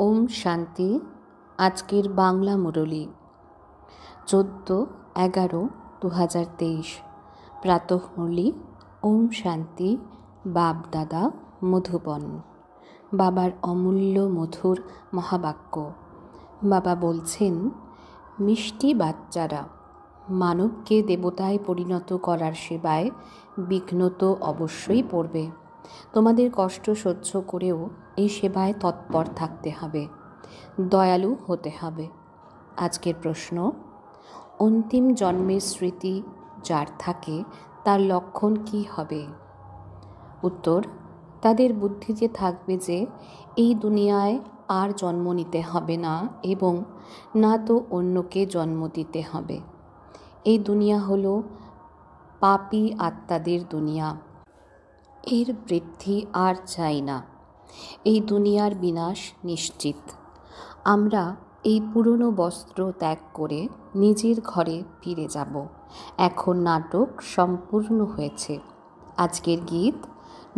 ওম শান্তি। আজকের বাংলা মুরলী 14/11/2023। প্রাতঃ মুরলী। ওম শান্তি। বাপ দাদা মধুবন। বাবার অমূল্য মধুর মহাবাক্য। বাবা বলছেন, মিষ্টি বাচ্চারা, মানবকে দেবতায় পরিণত করার সেবায় বিঘ্ন তো অবশ্যই পড়বে। তোমাদের কষ্ট সহ্য করেও এই সেবায় তৎপর থাকতে হবে, দয়ালু হতে হবে। আজকের প্রশ্ন, অন্তিম জন্মের স্মৃতি যার থাকে তার লক্ষণ কি হবে? উত্তর, তাদের বুদ্ধিতে থাকবে যে এই দুনিয়ায় আর জন্ম নিতে হবে না এবং না তো অন্যকে জন্ম দিতে হবে। এই দুনিয়া হলো পাপী আত্মাদের দুনিয়া। এর বৃদ্ধি আর চাই না। এই দুনিয়ার বিনাশ নিশ্চিত। আমরা এই পুরনো বস্ত্র ত্যাগ করে নিজের ঘরে ফিরে যাব। এখন নাটক সম্পূর্ণ হয়েছে। আজকের গীত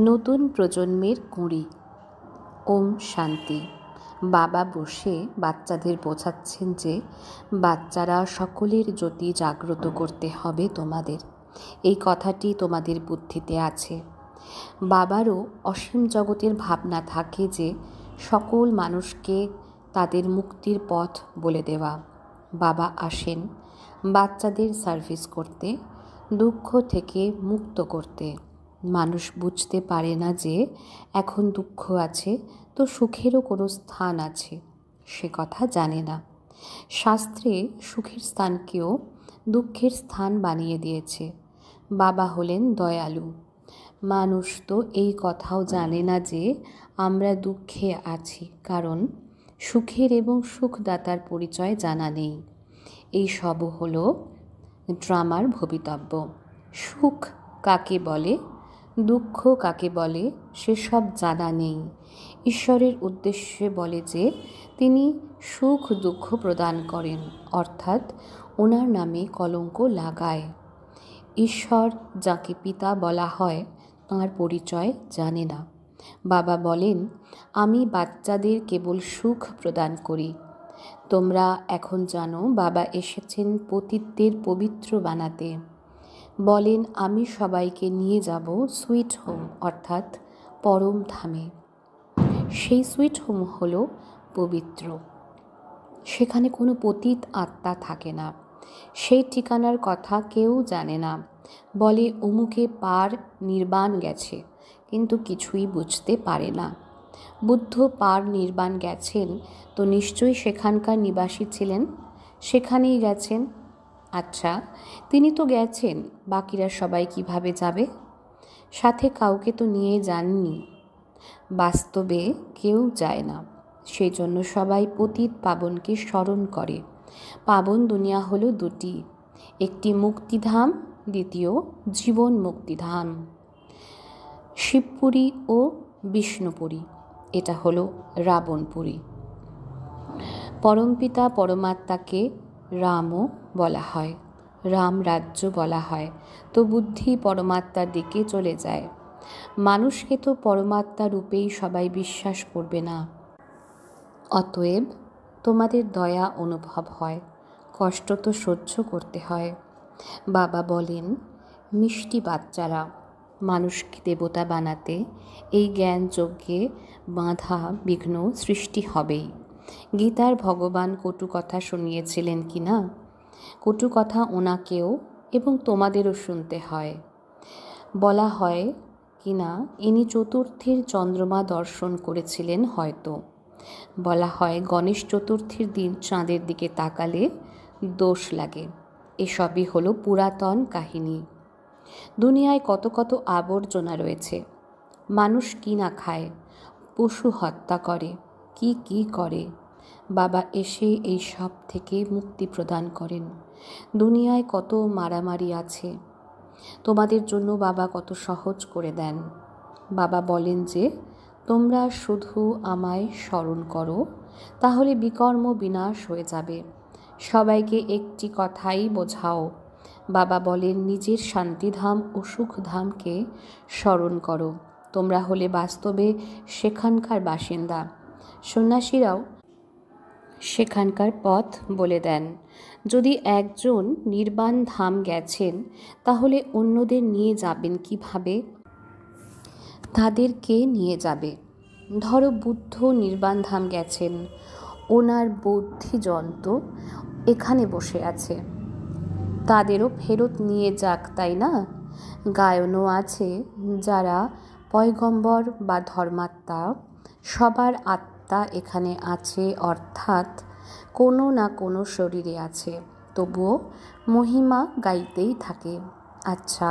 নতুন প্রজন্মের কুঁড়ি। ওম শান্তি। বাবা বসে বাচ্চাদের বোঝাচ্ছেন যে বাচ্চারা সকলের জ্যোতি জাগ্রত করতে হবে তোমাদের। এই কথাটি তোমাদের বুদ্ধিতে আছে। বাবারও অসীম জগতের ভাবনা থাকে যে সকল মানুষকে তাদের মুক্তির পথ বলে দেওয়া। বাবা আসেন বাচ্চাদের সার্ভিস করতে, দুঃখ থেকে মুক্ত করতে। মানুষ বুঝতে পারে না যে এখন দুঃখ আছে তো সুখেরও কোনো স্থান আছে, সে কথা জানে না। শাস্ত্রে সুখের স্থানকেও দুঃখের স্থান বানিয়ে দিয়েছে। বাবা হলেন দয়ালু। মানুষ তো এই কথাও জানে না যে আমরা দুঃখে আছি, কারণ সুখের এবং সুখদাতার পরিচয় জানা নেই। এই সব হলো ড্রামার ভবিতব্য। সুখ কাকে বলে, দুঃখ কাকে বলে, সেসব জানা নেই। ঈশ্বরের উদ্দেশ্যে বলে যে তিনি সুখ দুঃখ প্রদান করেন, অর্থাৎ ওনার নামে কলঙ্ক লাগায়। ঈশ্বর যাকে পিতা বলা হয় তাঁর পরিচয় জানে না। বাবা বলেন, আমি বাচ্চাদের কেবল সুখ প্রদান করি। তোমরা এখন জানো বাবা এসেছেন পতিতদের পবিত্র বানাতে। বলেন, আমি সবাইকে নিয়ে যাব সুইট হোম, অর্থাৎ পরম ধামে। সেই সুইট হোম হলো পবিত্র। সেখানে কোনো পতিত আত্মা থাকে না। সেই ঠিকানার কথা কেউ জানে না। বলে অমুকে পার নির্বাণ গেছে, কিন্তু কিছুই বুঝতে পারে না। বুদ্ধ পার নির্বাণ গেছেন তো নিশ্চয়ই সেখানকার নিবাসী ছিলেন, সেখানেই গেছেন। আচ্ছা, তিনি তো গেছেন, বাকিরা সবাই কিভাবে যাবে? সাথে কাউকে তো নিয়ে যাননি। বাস্তবে কেউ যায় না। সেই জন্য সবাই পতিত পাবনকে স্মরণ করে। পাবন দুনিয়া হলো দুটি, একটি মুক্তিধাম, দ্বিতীয় জীবন মুক্তিধাম। শিবপুরী ও বিষ্ণুপুরী, এটা হলো রাবণপুরী। পরমপিতা পরমাত্মাকে রামও বলা হয়, রাম রাজ্য বলা হয়, তো বুদ্ধি পরমাত্মার দিকে চলে যায়। মানুষকে তো পরমাত্মা রূপেই সবাই বিশ্বাস করবে না। অতএব তোমাদের দয়া অনুভব হয়, কষ্ট তো সহ্য করতে হয়। বাবা বলেন, মিষ্টি বাচ্চারা, মানুষকে দেবতা বানাতে এই জ্ঞান যজ্ঞে বাধা বিঘ্ন সৃষ্টি হবেই। গীতার ভগবান কটু কথা শুনিয়েছিলেন কি না? কটু কথা ওনাকেও এবং তোমাদেরও শুনতে হয়। বলা হয় কি না, ইনি চতুর্থীর চন্দ্রমা দর্শন করেছিলেন হয়তো। বলা হয় গণেশ চতুর্থীর দিন চাঁদের দিকে তাকালে দোষ লাগে। এসবই হলো পুরাতন কাহিনী। দুনিয়ায় কত কত আবর্জনা রয়েছে। মানুষ কি না খায়, পশু হত্যা করে, কি করে। বাবা এসে এই সব থেকে মুক্তি প্রদান করেন। দুনিয়ায় কত মারামারি আছে, তোমাদের জন্য বাবা কত সহজ করে দেন। বাবা বলেন যে তোমরা শুধু আমায় স্মরণ করো, তাহলে বিকর্ম বিনাশ হয়ে যাবে। সবাইকে একটি কথাই বোঝাও। বাবা বলেন নিজের শান্তিধাম ও সুখধামকে স্মরণ করো। তোমরা হলে বাস্তবে সেখানকার বাসিন্দা। সন্ন্যাসীরাও সেখানকার পথ বলে দেন। যদি একজন নির্বাণ ধাম গেছেন, তাহলে অন্যদের নিয়ে যাবেন কিভাবে? তাদেরকে নিয়ে যাবে। ধরো বুদ্ধ নির্বাণ ধাম গেছেন, ওনার বুদ্ধিযন্ত্র এখানে বসে আছে, তাদেরও ফেরত নিয়ে যাক, তাই না? গায়নও আছে, যারা পয়গম্বর বা ধর্মাত্মা, সবার আত্মা এখানে আছে, অর্থাৎ কোনো না কোনো শরীরে আছে, তবুও মহিমা গাইতেই থাকে। আচ্ছা,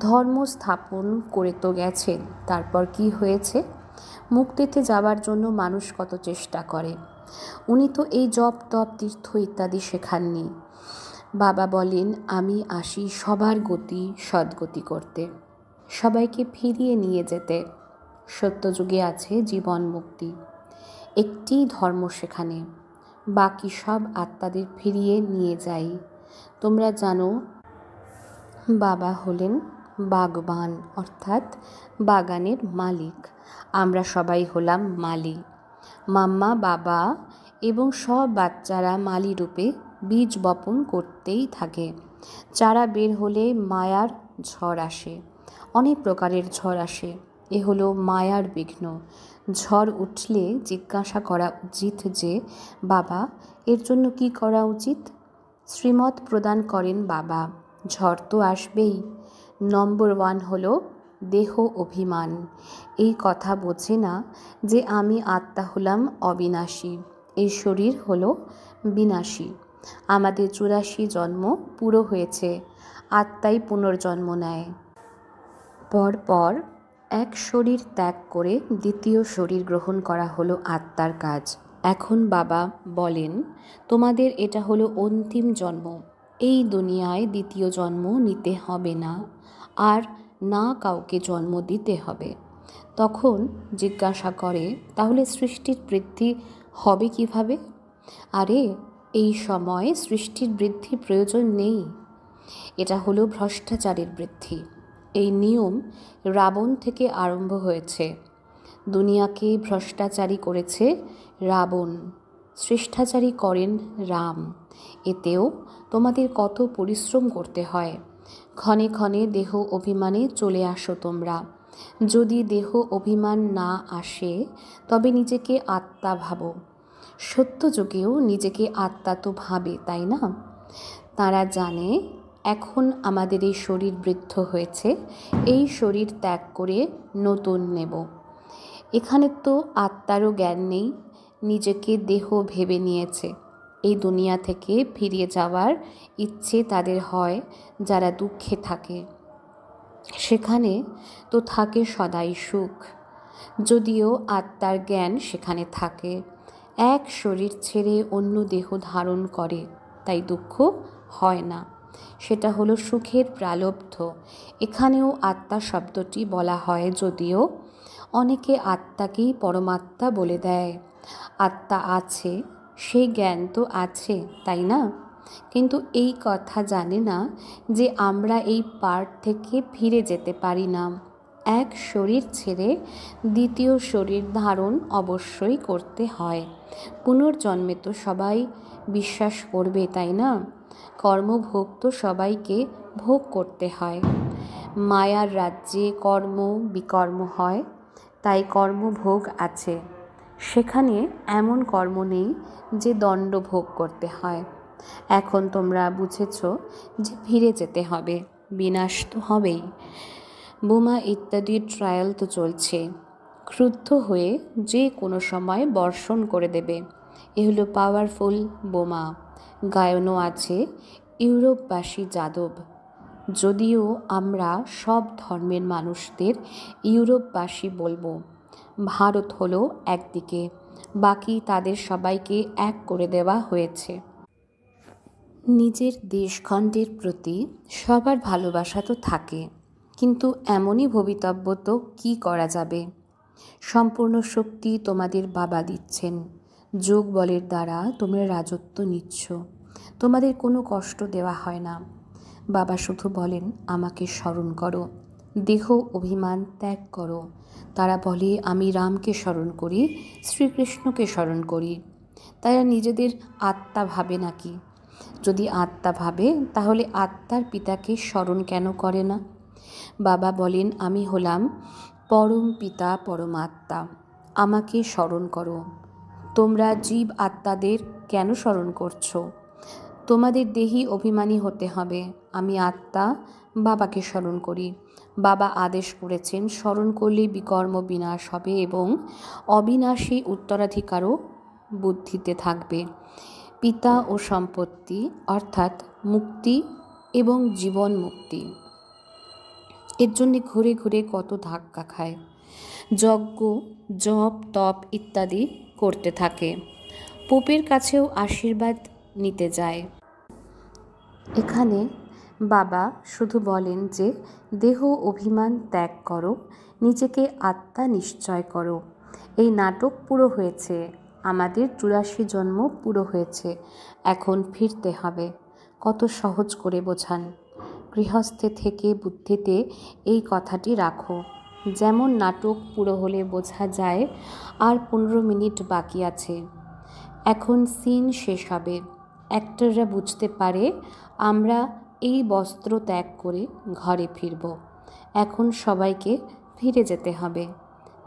ধর্ম স্থাপন করে তো গেছেন, তারপর কি হয়েছে? মুক্তিতে যাবার জন্য মানুষ কত চেষ্টা করে। উনি তো এই জপ তপ তীর্থ ইত্যাদি শেখাননি। বাবা বলেন, আমি আসি সবার গতি সদ্গতি করতে, সবাইকে ফিরিয়ে নিয়ে যেতে। সত্যযুগে আছে জীবন মুক্তি, একটি ধর্ম সেখানে, বাকি সব আত্মাদের ফিরিয়ে নিয়ে যাই। তোমরা জানো, বাবা হলেন বাগবান, অর্থাৎ বাগানের মালিক। আমরা সবাই হলাম মালি। মাম্মা, বাবা এবং সব বাচ্চারা মালি রূপে বীজ বপন করতেই থাকে। চারা বের হলে মায়ার ঝড় আসে, অনেক প্রকারের ঝড় আসে। এ হলো মায়ার বিঘ্ন। ঝড় উঠলে জিজ্ঞাসা করা উচিত যে, বাবা, এর জন্য কি করা উচিত? শ্রীমত প্রদান করেন বাবা, ঝড় তো আসবেই। নম্বর 1 হলো দেহ অভিমান। এই কথা বোঝে না যে আমি আত্মা হলাম অবিনাশী, এই শরীর হলো বিনাশী। আমাদের 84 জন্ম পুরো হয়েছে, আত্মাই পুনর্জন্ম নেয়। পরপর এক শরীর ত্যাগ করে দ্বিতীয় শরীর গ্রহণ করা হলো আত্মার কাজ। এখন বাবা বলেন, তোমাদের এটা হলো অন্তিম জন্ম, এই দুনিয়ায় দ্বিতীয় জন্ম নিতে হবে না, আর না কাউকে জন্ম দিতে হবে। তখন জিজ্ঞাসা করে, তাহলে সৃষ্টির বৃদ্ধি হবে কিভাবে? আরে, এই সময় সৃষ্টির বৃদ্ধির প্রয়োজন নেই, এটা হলো ভ্রষ্টাচারের বৃদ্ধি। এই নিয়ম রাবণ থেকে আরম্ভ হয়েছে। দুনিয়াকে ভ্রষ্টাচারী করেছে রাবণ, শ্রেষ্ঠাচারী করেন রাম। এতেও তোমাদের কত পরিশ্রম করতে হয়। ক্ষণে ক্ষণে দেহ অভিমানে চলে আসো তোমরা। যদি দেহ অভিমান না আসে, তবে নিজেকে আত্মা ভাবো। সত্যযুগেও নিজেকে আত্মা তো ভাবে, তাই না? তারা জানে এখন আমাদের এই শরীর বৃদ্ধ হয়েছে, এই শরীর ত্যাগ করে নতুন নেব। এখানে তো আত্মারও জ্ঞান নেই, নিজেকে দেহ ভেবে নিয়েছে। এই দুনিয়া থেকে ফিরে যাওয়ার ইচ্ছে তাদের হয় যারা দুঃখে থাকে। সেখানে তো থাকে সদাই সুখ, যদিও আত্মার জ্ঞান সেখানে থাকে। এক শরীর ছেড়ে অন্য দেহ ধারণ করে, তাই দুঃখ হয় না। সেটা হলো সুখের প্রালব্ধ। এখানেও আত্মা শব্দটি বলা হয়, যদিও অনেকে আত্মাকেই পরমাত্মা বলে দেয়। আত্মা আছে, সেই জ্ঞান তো আছে, তাই না? কিন্তু এই কথা জানে না যে আমরা এই পার্ট থেকে ফিরে যেতে পারি না। এক শরীর ছেড়ে দ্বিতীয় শরীর ধারণ অবশ্যই করতে হয়। পুনর্জন্মে তো সবাই বিশ্বাস করবে, তাই না? কর্মভোগ তো সবাইকে ভোগ করতে হয়। মায়ার রাজ্যে কর্ম বিকর্ম হয়, তাই কর্মভোগ আছে। সেখানে এমন কর্ম নেই যে দণ্ড ভোগ করতে হয়। এখন তোমরা বুঝেছ যে ফিরে যেতে হবে, বিনাশ তো হবেই। বোমা ইত্যাদির ট্রায়াল তো চলছে, ক্রুদ্ধ হয়ে যে কোনো সময় বর্ষণ করে দেবে। এ হলো পাওয়ারফুল বোমা। গায়নও আছে, ইউরোপবাসী যাদব। যদিও আমরা সব ধর্মের মানুষদের ইউরোপবাসী বলবো। ভারত হলো একদিকে, বাকি তাদের সবাইকে এক করে দেওয়া হয়েছে। নিজের দেশখণ্ডের প্রতি সবার ভালোবাসা তো থাকে, কিন্তু এমনই ভবিতব্য তো কী করা যাবে। সম্পূর্ণ শক্তি তোমাদের বাবা দিচ্ছেন। যোগ বলের দ্বারা তোমরা রাজত্ব নিচ্ছ, তোমাদের কোনো কষ্ট দেওয়া হয় না। বাবা শুধু বলেন, আমাকে স্মরণ করো, দেহ অভিমান ত্যাগ করো। তারা বলে আমি রামকে স্মরণ করি, শ্রীকৃষ্ণকে স্মরণ করি। তারা নিজেদের আত্মা ভাবে নাকি? যদি আত্মা ভাবে তাহলে আত্মার পিতাকে স্মরণ কেন করে না? বাবা বলেন আমি হলাম পরম পিতা পরমাত্মা, আমাকে স্মরণ করো। তোমরা জীব আত্মাদের কেন স্মরণ করছো? তোমাদের দেহি অভিমানী হতে হবে। আমি আত্মা, বাবাকে স্মরণ করি। বাবা আদেশ করেছেন স্মরণ করলে বিকর্ম বিনাশ হবে এবং অবিনাশী উত্তরাধিকারও বুদ্ধিতে থাকবে। পিতা ও সম্পত্তি অর্থাৎ মুক্তি এবং জীবন মুক্তি। এর জন্যে ঘুরে ঘুরে কত ধাক্কা খায়, যজ্ঞ জপ তপ ইত্যাদি করতে থাকে। পোপের কাছেও আশীর্বাদ নিতে যায়। এখানে বাবা শুধু বলেন যে দেহ অভিমান ত্যাগ করো, নিজেকে আত্মা নিশ্চয় করো। এই নাটক পুরো হয়েছে, আমাদের 84 জন্ম পুরো হয়েছে, এখন ফিরতে হবে। কত সহজ করে বোঝান। গৃহস্থে থেকে বুদ্ধিতে এই কথাটি রাখো। যেমন নাটক পুরো হলে বোঝা যায় আর 15 মিনিট বাকি আছে, এখন সিন শেষ হবে। অ্যাক্টররা বুঝতে পারে আমরা এই বস্ত্র ত্যাগ করে ঘরে ফিরব। এখন সবাইকে ফিরে যেতে হবে।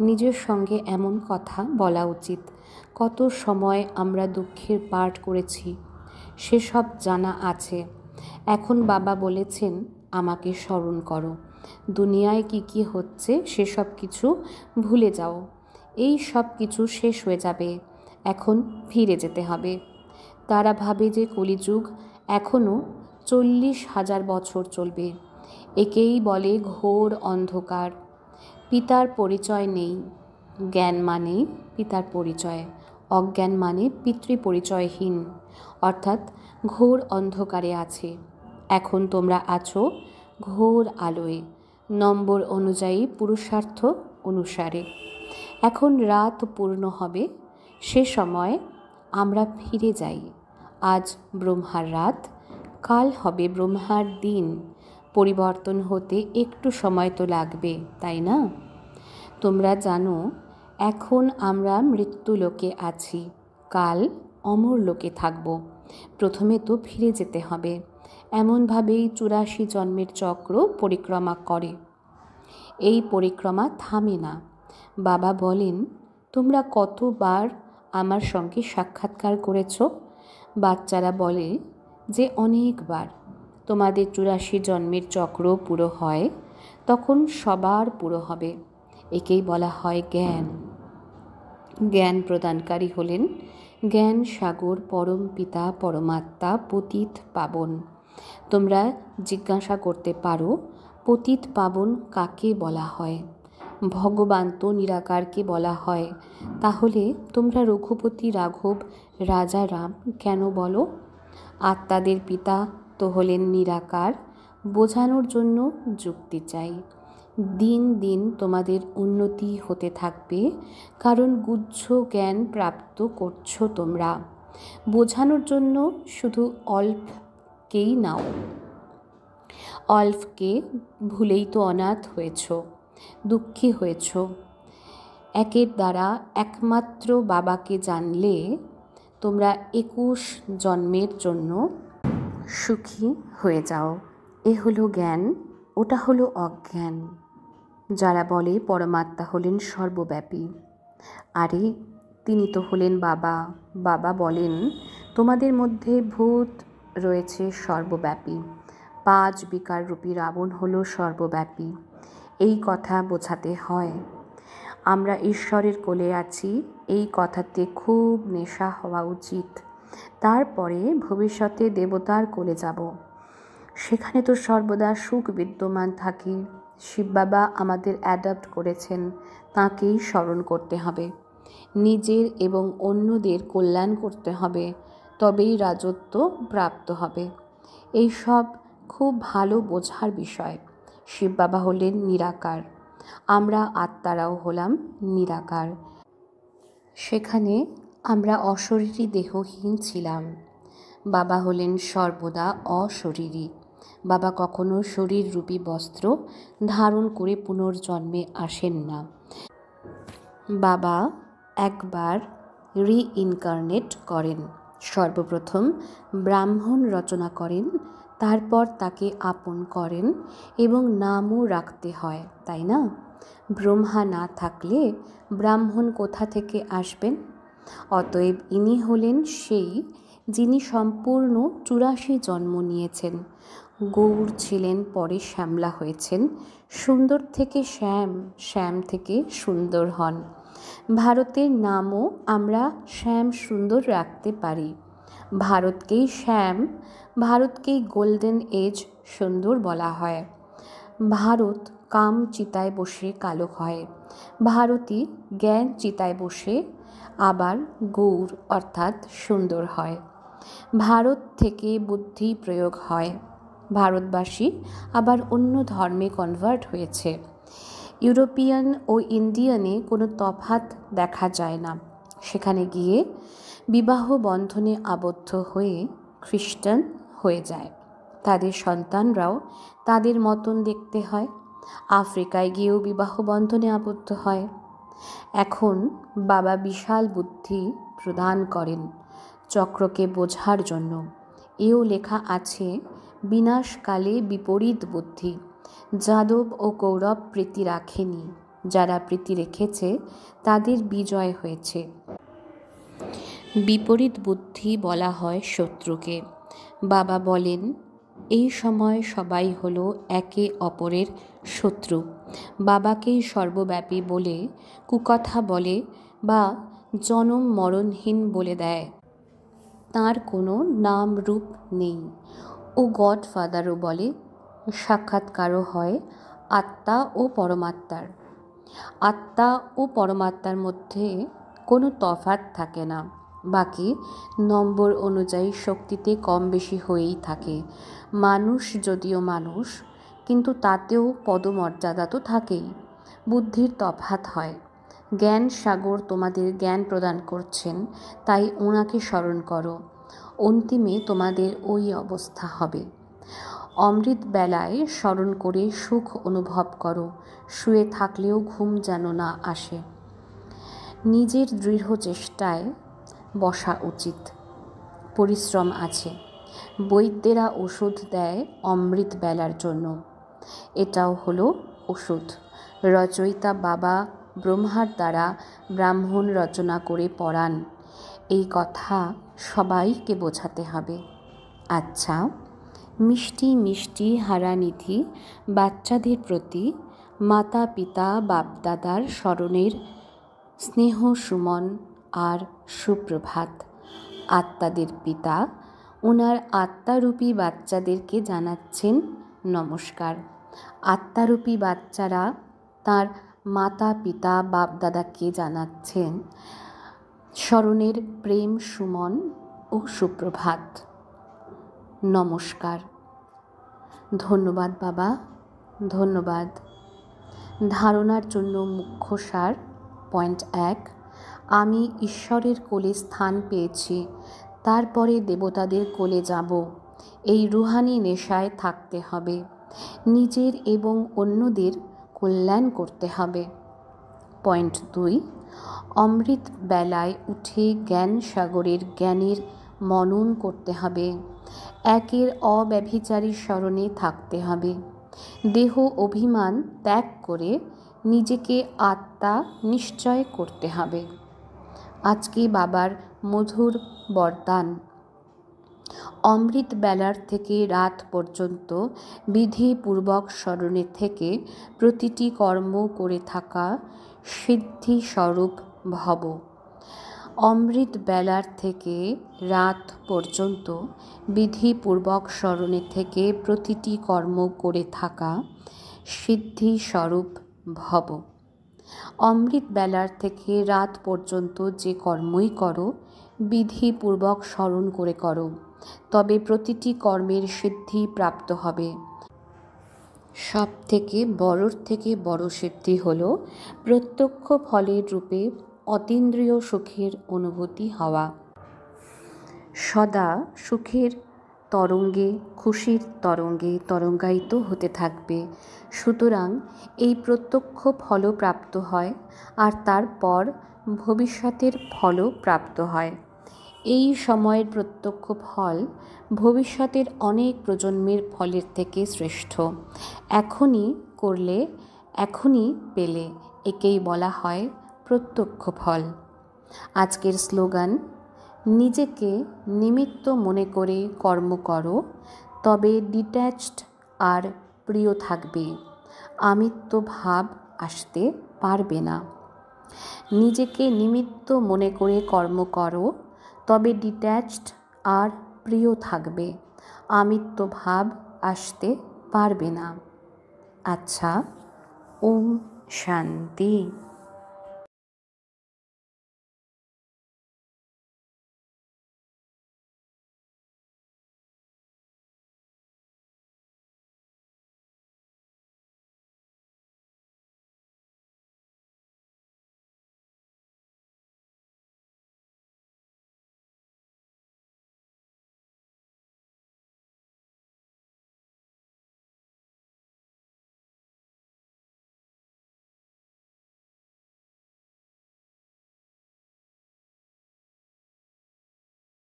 নিজের সঙ্গে এমন কথা বলা উচিত। কত সময় আমরা দুঃখের পাঠ করেছি, সেসব জানা আছে। এখন বাবা বলেছেন আমাকে স্মরণ করো। দুনিয়ায় কি কি হচ্ছে সেসব কিছু ভুলে যাও। এই সব কিছু শেষ হয়ে যাবে, এখন ফিরে যেতে হবে। তারা ভাবে যে কলিযুগ এখনও 40,000 বছর চলবে। একেই বলে ঘোর অন্ধকার। পিতার পরিচয় নেই। জ্ঞান মানেই পিতার পরিচয়, অজ্ঞান মানে পিতৃপরিচয়হীন, অর্থাৎ ঘোর অন্ধকারে আছে। এখন তোমরা আছো ঘোর আলোয়, নম্বর অনুযায়ী পুরুষার্থ অনুসারে। এখন রাত পূর্ণ হবে, সে সময় আমরা ফিরে যাই। আজ ব্রহ্মার রাত, কাল হবে ব্রহ্মার দিন। পরিবর্তন হতে একটু সময় তো লাগবে, তাই না? তোমরা জানো এখন আমরা মৃত্যু লোকে আছি, কাল অমর লোকে থাকব। প্রথমে তো ফিরে যেতে হবে। এমনভাবেই 84 জন্মের চক্র পরিক্রমা করে। এই পরিক্রমা থামে না। বাবা বলেন তোমরা কতবার আমার সঙ্গে সাক্ষাৎকার করেছ? বাচ্চারা বলে যে অনেকবার। তোমাদের 84 জন্মের চক্র পুরো হয়, তখন সবার পুরো হবে। একেই বলা হয় জ্ঞান। জ্ঞান প্রদানকারী হলেন জ্ঞান সাগর পরম পিতা পরমাত্মা পতিত পাবন। তোমরা জিজ্ঞাসা করতে পারো পতিত পাবন কাকে বলা হয়? ভগবান তো নিরাকারকে বলা হয়। তাহলে তোমরা রঘুপতি রাঘব রাজা রাম কেন বলো? আত্মাদের পিতা তো হলেন নিরাকার। বোঝানোর জন্য যুক্তি চাই। দিন দিন তোমাদের উন্নতি হতে থাকবে, কারণ গুহ্য জ্ঞান প্রাপ্ত করছো তোমরা। বোঝানোর জন্য শুধু অল্পকেই নাও। অল্পকে ভুলেই তো অনাথ হয়েছ, দুঃখী হয়েছ। একের দ্বারা একমাত্র বাবাকে জানলে তোমরা 21 জন্মের জন্য সুখী হয়ে যাও। এ হলো জ্ঞান, ওটা হলো অজ্ঞান। যারা বলে পরমাত্মা হলেন সর্বব্যাপী, আরে তিনি তো হলেন বাবা। বাবা বলেন তোমাদের মধ্যে ভূত রয়েছে সর্বব্যাপী। 5 বিকার রূপী রাবণ হলো সর্বব্যাপী। এই কথা বোঝাতে হয়। আমরা ঈশ্বরের কোলে আছি, এই কথাতে খুব নেশা হওয়া উচিত। তারপরে ভবিষ্যতে দেবতার কোলে যাব, সেখানে তো সর্বদা সুখ বিদ্যমান থাকে। শিব বাবা আমাদের অ্যাডপ্ট করেছেন, তাঁকেই স্মরণ করতে হবে। নিজের এবং অন্যদের কল্যাণ করতে হবে, তবেই রাজত্ব প্রাপ্ত হবে। এই সব খুব ভালো বোঝার বিষয়। শিব বাবা হলেন নিরাকার, আমরা আত্মারাও হলাম নিরাকার। সেখানে আমরা অশরীরী দেহহীন ছিলাম। বাবা হলেন সর্বদা অশরীরী। বাবা কখনো শরীররূপী বস্ত্র ধারণ করে পুনর্জন্মে আসেন না। বাবা একবার রিইনকার্নেট করেন, সর্বপ্রথম ব্রাহ্মণ রচনা করেন, তারপর তাকে আপন করেন এবং নামও রাখতে হয়, তাই না? ব্রহ্মা না থাকলে ব্রাহ্মণ কোথা থেকে আসবেন? অতএব ইনি হলেন সেই যিনি সম্পূর্ণ 84 জন্ম নিয়েছেন। গৌর ছিলেন, পরে শ্যামলা হয়েছেন। সুন্দর থেকে শ্যাম, শ্যাম থেকে সুন্দর হন। ভারতের নামও আমরা শ্যাম সুন্দর রাখতে পারি। ভারতকেই শ্যাম, ভারতকেই গোল্ডেন এজ সুন্দর বলা হয়। ভারত কাম চিতায় বসে কালো হয়, ভারতী জ্ঞান চিতায় বসে আবার গৌর অর্থাৎ সুন্দর হয়। ভারত থেকে বুদ্ধি প্রয়োগ হয়, ভারতবাসী আবার অন্য ধর্মে কনভার্ট হয়েছে। ইউরোপিয়ান ও ইন্ডিয়ানে কোনো তফাৎ দেখা যায় না। সেখানে গিয়ে বিবাহ বন্ধনে আবদ্ধ হয়ে খ্রিস্টান হয়ে যায়। তাদের সন্তানরাও তাদের মতন দেখতে হয়। আফ্রিকায় গিয়েও বিবাহ বন্ধনে আবদ্ধ হয়। এখন বাবা বিশাল বুদ্ধি প্রদান করেন চক্রকে বোঝার জন্য। এও লেখা আছে, বিনাশকালে বিপরীত বুদ্ধি। যাদব ও কৌরব প্রীতি রাখেনি, যারা প্রীতি রেখেছে তাদের বিজয় হয়েছে। বিপরীত বুদ্ধি বলা হয় শত্রুকে। বাবা বলেন, এই সময় সবাই হলো একে অপরের শত্রু। বাবাকেই সর্বব্যাপী বলে কুকথা বলে বা জনম মরণহীন বলে দেয়। তার কোনো নাম রূপ নেই। ও গডফাদারও বলে। সাক্ষাৎকারও হয় আত্মা ও পরমাত্মার। আত্মা ও পরমাত্মার মধ্যে কোনো তফাৎ থাকে না। বাকি নম্বর অনুযায়ী শক্তিতে কম বেশি হয়েই থাকে। মানুষ যদিও মানুষ, কিন্তু তাতেও পদমর্যাদা তো থাকেই। বুদ্ধির তফাৎ হয়। জ্ঞান সাগর তোমাদের জ্ঞান প্রদান করছেন, তাই ওনাকে স্মরণ করো। অন্তিমে তোমাদের ওই অবস্থা হবে। অমৃত বেলায় স্মরণ করে সুখ অনুভব করো। শুয়ে থাকলেও ঘুম যেন না আসে। নিজের দৃঢ় চেষ্টায় বসা উচিত। পরিশ্রম আছে। বৈদ্যেরা ওষুধ দেয় অমৃত বেলার জন্য। এটাও হলো ওষুধ। রচয়িতা বাবা ব্রহ্মার দ্বারা ব্রাহ্মণ রচনা করে পড়ান। এই কথা সবাইকে বোঝাতে হবে। আচ্ছা, মিষ্টি মিষ্টি হারানিধি বাচ্চাদের প্রতি মাতা পিতা বাপদাদার স্মরণের স্নেহ সুমন আর সুপ্রভাত। আত্মাদের পিতা ওনার আত্মারূপী বাচ্চাদেরকে জানাচ্ছেন নমস্কার। আত্মারূপী বাচ্চারা তার মাতা পিতা বাপদাদাকে জানাচ্ছেন স্মরণের প্রেম সুমন ও সুপ্রভাত। নমস্কার। ধন্যবাদ বাবা, ধন্যবাদ। ধারণার জন্য মুখ্য সার। পয়েন্ট 1, আমি ঈশ্বরের কোলে স্থান পেয়েছি, তারপরে দেবতাদের কোলে যাব। এই রুহানি নেশায় থাকতে হবে। নিজের এবং অন্যদের কল্যাণ করতে হবে। পয়েন্ট 2, অমৃত বেলায় উঠে জ্ঞান সাগরের জ্ঞানের মনন করতে হবে। একের অব্যভিচারী স্মরণে থাকতে হবে। দেহ অভিমান ত্যাগ করে নিজেকে আত্মা নিশ্চয় করতে হবে। আজকে বাবার মধুর বরদান। অমৃত বেলার থেকে রাত পর্যন্ত বিধিপূর্বক স্মরণে থেকে প্রতিটি কর্ম করে থাকা সিদ্ধি স্বরূপ ভব। অমৃত বেলার থেকে রাত পর্যন্ত বিধিপূর্বক স্মরণে থেকে প্রতিটি কর্ম করে থাকা সিদ্ধি স্বরূপ ভব। অমৃত বেলার থেকে রাত পর্যন্ত যে কর্মই করো বিধিপূর্বক স্মরণ করে করো, তবে প্রতিটি কর্মের সিদ্ধি প্রাপ্ত হবে। সব থেকে বড় সিদ্ধি হল প্রত্যক্ষ ফলের রূপে অতীন্দ্রিয় সুখের অনুভূতি হওয়া। সদা সুখের তরঙ্গে, খুশির তরঙ্গে তরঙ্গায়িত হতে থাকবে। সুতরাং এই প্রত্যক্ষ ফলও প্রাপ্ত হয়, আর তারপর ভবিষ্যতের ফলও প্রাপ্ত হয়। এই সময়ের প্রত্যক্ষ ফল ভবিষ্যতের অনেক প্রজন্মের ফলের থেকে শ্রেষ্ঠ। এখনই করলে, এখনই পেলে, একেই বলা হয় প্রত্যক্ষ ফল। আজকের স্লোগান: নিজেকে নিমিত্ত মনে করে কর্ম করো, তবে ডিট্যাচড আর প্রিয় থাকবে, আমিত্ব ভাব আসতে পারবে না। নিজেকে নিমিত্ত মনে করে কর্ম করো, তবে ডিট্যাচড আর প্রিয় থাকবে, আমিত্ব ভাব আসতে পারবে না। আচ্ছা, ওম শান্তি।